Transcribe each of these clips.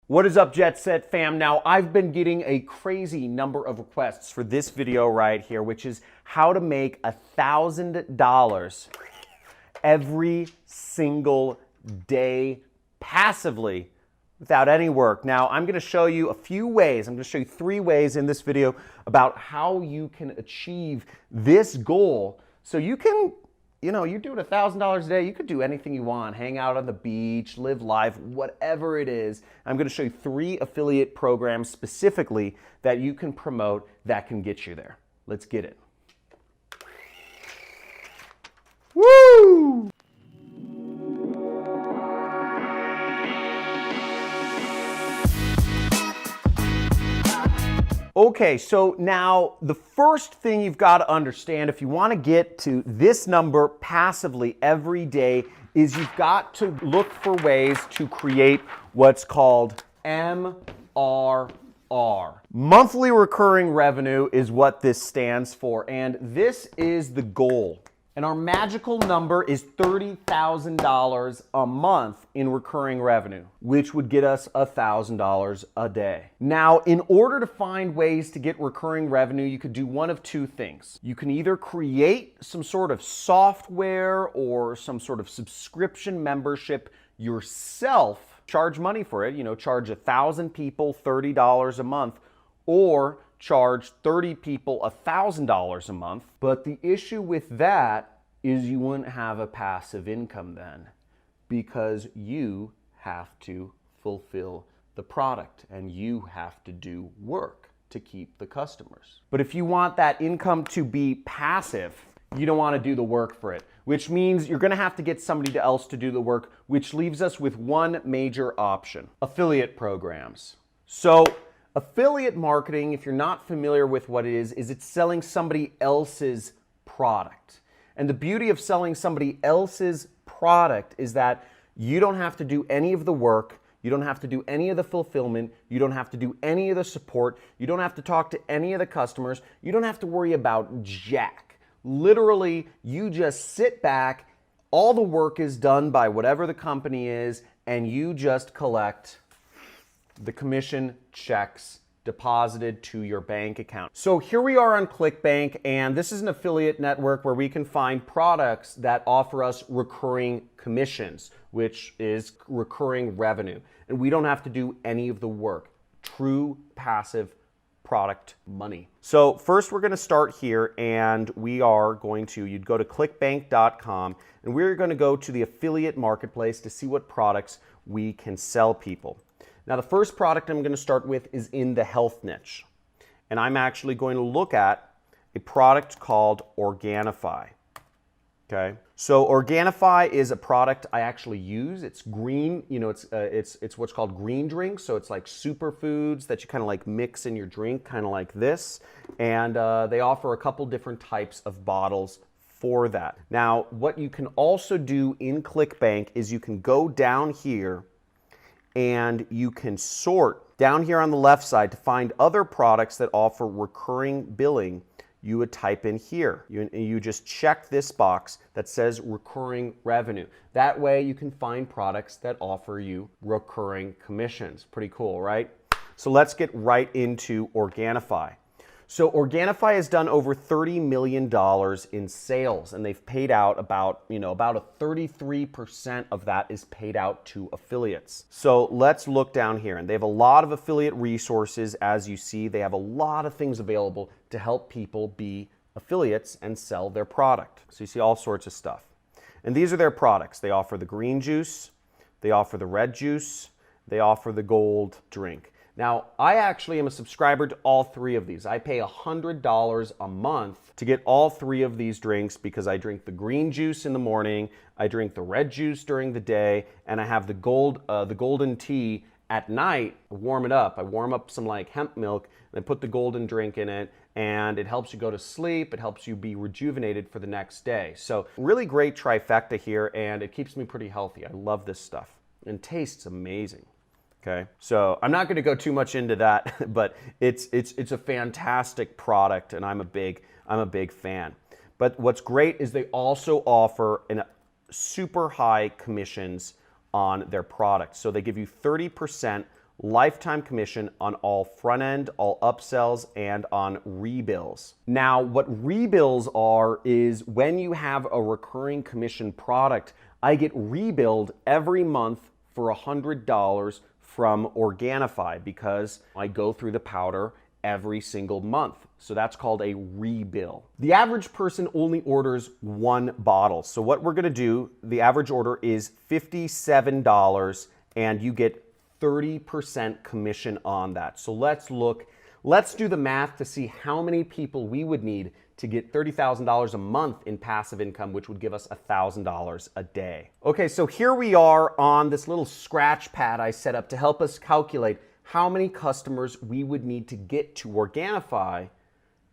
What is up, Jet Set fam? Now, I've been getting a crazy number of requests for this video right here, which is how to make $1,000 every single day passively without any work. Now, I'm going to show you a few ways. I'm going to show you 3 ways in this video about how you can achieve this goal so you can, you're doing $1,000 a day. You could do anything you want. Hang out on the beach, live life, whatever it is. I'm going to show you 3 affiliate programs specifically that you can promote that can get you there. Let's get it. Woo! Okay, so now the first thing you've got to understand if you want to get to this number passively every day is you've got to look for ways to create what's called MRR. Monthly recurring revenue is what this stands for, and this is the goal. And our magical number is $30,000 a month in recurring revenue, which would get us $1,000 a day. Now, in order to find ways to get recurring revenue, you could do one of 2 things. You can either create some sort of software or some sort of subscription membership yourself, charge money for it, charge 1,000 people $30 a month, or charge 30 people $1,000 a month. But the issue with that is you wouldn't have a passive income then, because you have to fulfill the product and you have to do work to keep the customers. But if you want that income to be passive, you don't want to do the work for it, which means you're going to have to get somebody else to do the work, which leaves us with one major option: affiliate programs. So affiliate marketing, if you're not familiar with what it is it's selling somebody else's product. And the beauty of selling somebody else's product is that you don't have to do any of the work, you don't have to do any of the fulfillment, you don't have to do any of the support, you don't have to talk to any of the customers, you don't have to worry about jack. Literally, you just sit back, all the work is done by whatever the company is, and you just collect the commission checks deposited to your bank account. So here we are on ClickBank, and this is an affiliate network where we can find products that offer us recurring commissions, which is recurring revenue. And we don't have to do any of the work. True passive product money. So first we're going to start here, and we are going to, you'd go to clickbank.com, and we're going to go to the affiliate marketplace to see what products we can sell people. Now, the first product I'm going to start with is in the health niche. And I'm actually going to look at a product called Organifi. Okay? So Organifi is a product I actually use. It's green, it's what's called green drink. So it's like superfoods that you kind of like mix in your drink, kind of like this. And they offer a couple different types of bottles for that. Now, what you can also do in ClickBank is you can go down here and you can sort down here on the left side to find other products that offer recurring billing. You would type in here. You just check this box that says recurring revenue. That way you can find products that offer you recurring commissions. Pretty cool, right? So let's get right into Organifi. So Organifi has done over $30 million in sales, and they've paid out about a 33% of that is paid out to affiliates. So let's look down here, and they have a lot of affiliate resources. As you see, they have a lot of things available to help people be affiliates and sell their product. So you see all sorts of stuff. And these are their products. They offer the green juice, they offer the red juice, they offer the gold drink. Now, I actually am a subscriber to all 3 of these. I pay $100 a month to get all 3 of these drinks because I drink the green juice in the morning, I drink the red juice during the day, and I have the golden tea at night. I warm it up. I warm up some like hemp milk, and I put the golden drink in it, and it helps you go to sleep. It helps you be rejuvenated for the next day. So really great trifecta here, and it keeps me pretty healthy. I love this stuff, and tastes amazing. Okay, so I'm not going to go too much into that, but it's a fantastic product, and I'm a big fan. But what's great is they also offer super high commissions on their products. So they give you 30% lifetime commission on all front end, all upsells, and on rebills. Now, what rebills are is when you have a recurring commission product, I get rebilled every month for $100 from Organifi because I go through the powder every single month. So that's called a rebill. The average person only orders one bottle. So what we're gonna do, the average order is $57 and you get 30% commission on that. So let's do the math to see how many people we would need to get $30,000 a month in passive income, which would give us $1,000 a day. Okay, so here we are on this little scratch pad I set up to help us calculate how many customers we would need to get to Organifi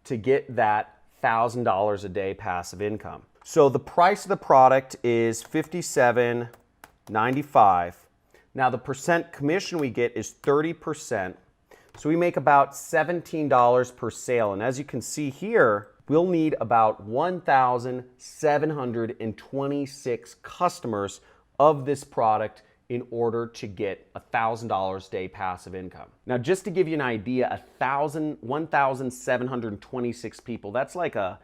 to get that $1,000 a day passive income. So the price of the product is $57.95. Now the percent commission we get is 30%. So we make about $17 per sale. And as you can see here, we'll need about 1,726 customers of this product in order to get $1,000 a day passive income. Now, just to give you an idea, 1,726 people, that's like a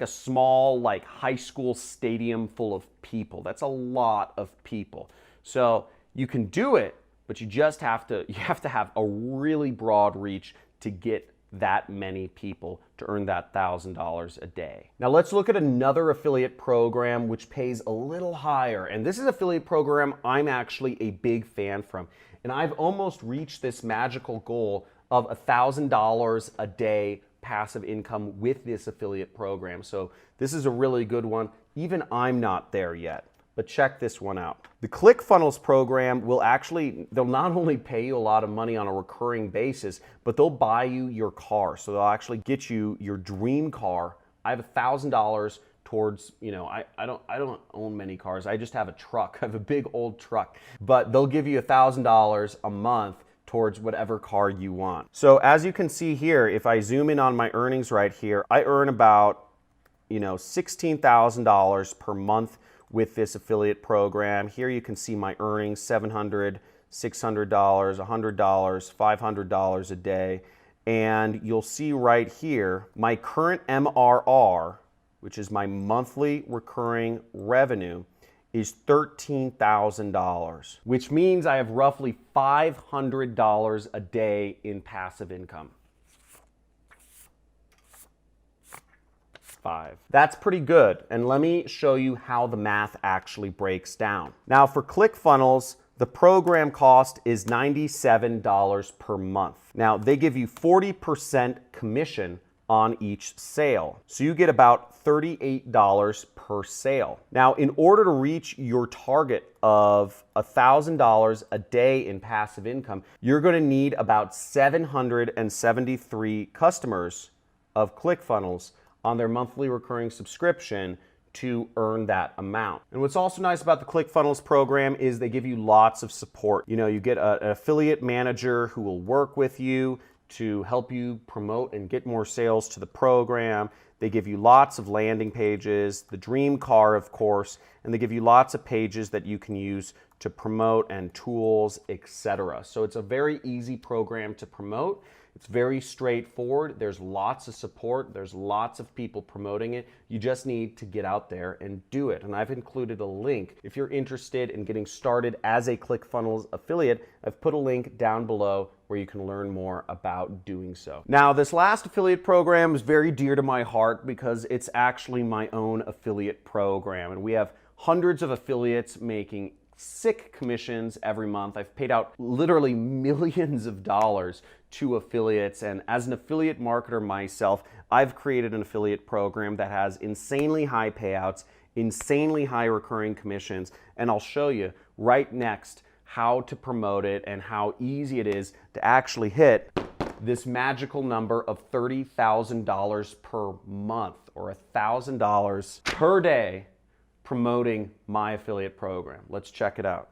small high school stadium full of people. That's a lot of people. So you can do it, but you have to have a really broad reach to get that many people to earn that $1,000 a day. Now let's look at another affiliate program which pays a little higher. And this is an affiliate program I'm actually a big fan from. And I've almost reached this magical goal of $1,000 a day passive income with this affiliate program. So this is a really good one. Even I'm not there yet. But check this one out. The ClickFunnels program they'll not only pay you a lot of money on a recurring basis, but they'll buy you your car. So they'll actually get you your dream car. I have $1,000 towards, I don't own many cars. I just have a truck. I have a big old truck. But they'll give you $1,000 a month towards whatever car you want. So as you can see here, if I zoom in on my earnings right here, I earn about, $16,000 per month with this affiliate program. Here you can see my earnings, $700, $600, $100, $500 a day. And you'll see right here, my current MRR, which is my monthly recurring revenue, is $13,000, which means I have roughly $500 a day in passive income. That's pretty good. And let me show you how the math actually breaks down. Now for ClickFunnels, the program cost is $97 per month. Now they give you 40% commission on each sale. So you get about $38 per sale. Now in order to reach your target of $1,000 a day in passive income, you're going to need about 773 customers of ClickFunnels on their monthly recurring subscription to earn that amount. And what's also nice about the ClickFunnels program is they give you lots of support. You get an affiliate manager who will work with you to help you promote and get more sales to the program. They give you lots of landing pages, the dream car, of course, and they give you lots of pages that you can use to promote and tools, etc. So it's a very easy program to promote. It's very straightforward. There's lots of support. There's lots of people promoting it. You just need to get out there and do it. And I've included a link. If you're interested in getting started as a ClickFunnels affiliate, I've put a link down below where you can learn more about doing so. Now, this last affiliate program is very dear to my heart because it's actually my own affiliate program. And we have hundreds of affiliates making sick commissions every month. I've paid out literally millions of dollars to affiliates, and as an affiliate marketer myself, I've created an affiliate program that has insanely high payouts, insanely high recurring commissions, and I'll show you right next how to promote it and how easy it is to actually hit this magical number of $30,000 per month or $1,000 per day promoting my affiliate program. Let's check it out.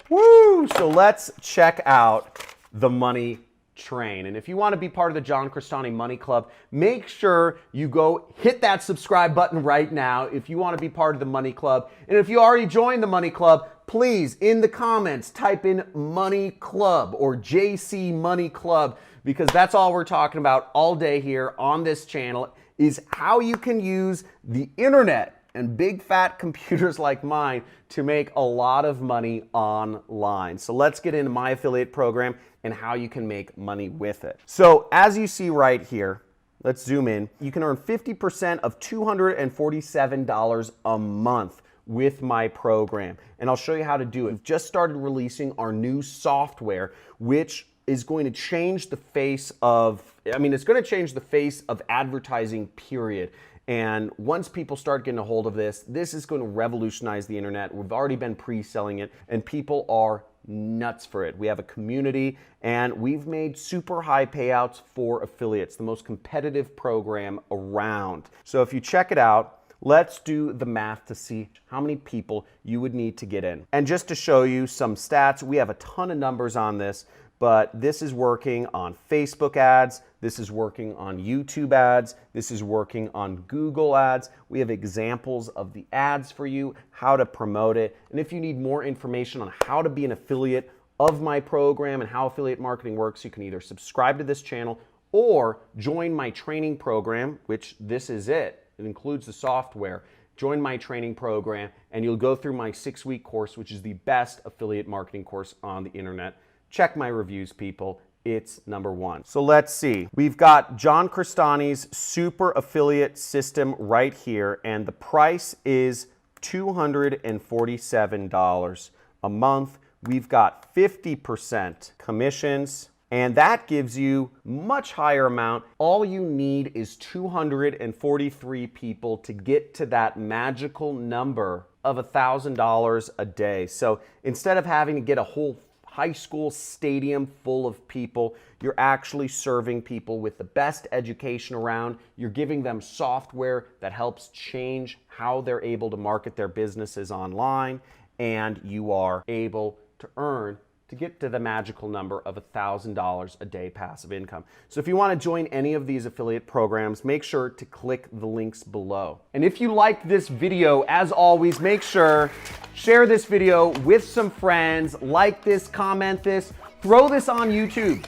Woo! So let's check out the money train. And if you want to be part of the John Crestani Money Club, make sure you go hit that subscribe button right now if you want to be part of the Money Club. And if you already joined the Money Club, please, in the comments, type in Money Club or JC Money Club, because that's all we're talking about all day here on this channel, is how you can use the internet and big fat computers like mine to make a lot of money online. So let's get into my affiliate program and how you can make money with it. So as you see right here, let's zoom in. You can earn 50% of $247 a month with my program. And I'll show you how to do it. We've just started releasing our new software, which is going to change the face of, it's going to change the face of advertising, period. And once people start getting a hold of this, this is going to revolutionize the internet. We've already been pre-selling it, and people are nuts for it. We have a community, and we've made super high payouts for affiliates, the most competitive program around. So if you check it out, let's do the math to see how many people you would need to get in. And just to show you some stats, we have a ton of numbers on this, but this is working on Facebook ads, this is working on YouTube ads, this is working on Google ads. We have examples of the ads for you, how to promote it. And if you need more information on how to be an affiliate of my program and how affiliate marketing works, you can either subscribe to this channel or join my training program, which this is it. It includes the software. Join my training program and you'll go through my 6-week course, which is the best affiliate marketing course on the internet. Check my reviews, people. It's #1. So let's see. We've got John Crestani's super affiliate system right here, and the price is $247 a month. We've got 50% commissions, and that gives you much higher amount. All you need is 243 people to get to that magical number of $1,000 a day. So instead of having to get a whole high school stadium full of people, you're actually serving people with the best education around. You're giving them software that helps change how they're able to market their businesses online, and you are able to earn to get to the magical number of $1,000 a day passive income. So if you want to join any of these affiliate programs, make sure to click the links below. And if you liked this video, as always, make sure share this video with some friends, like this, comment this, throw this on YouTube.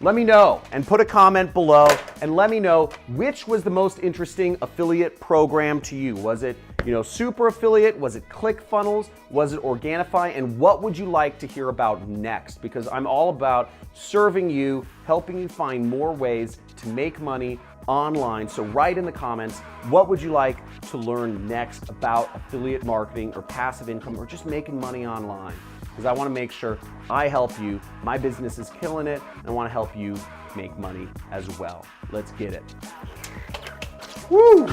Let me know and put a comment below and let me know which was the most interesting affiliate program to you. Was it, super affiliate? Was it ClickFunnels? Was it Organifi? And what would you like to hear about next? Because I'm all about serving you, helping you find more ways to make money online. So write in the comments, what would you like to learn next about affiliate marketing or passive income or just making money online? Because I want to make sure I help you. My business is killing it, and I want to help you make money as well. Let's get it. Woo!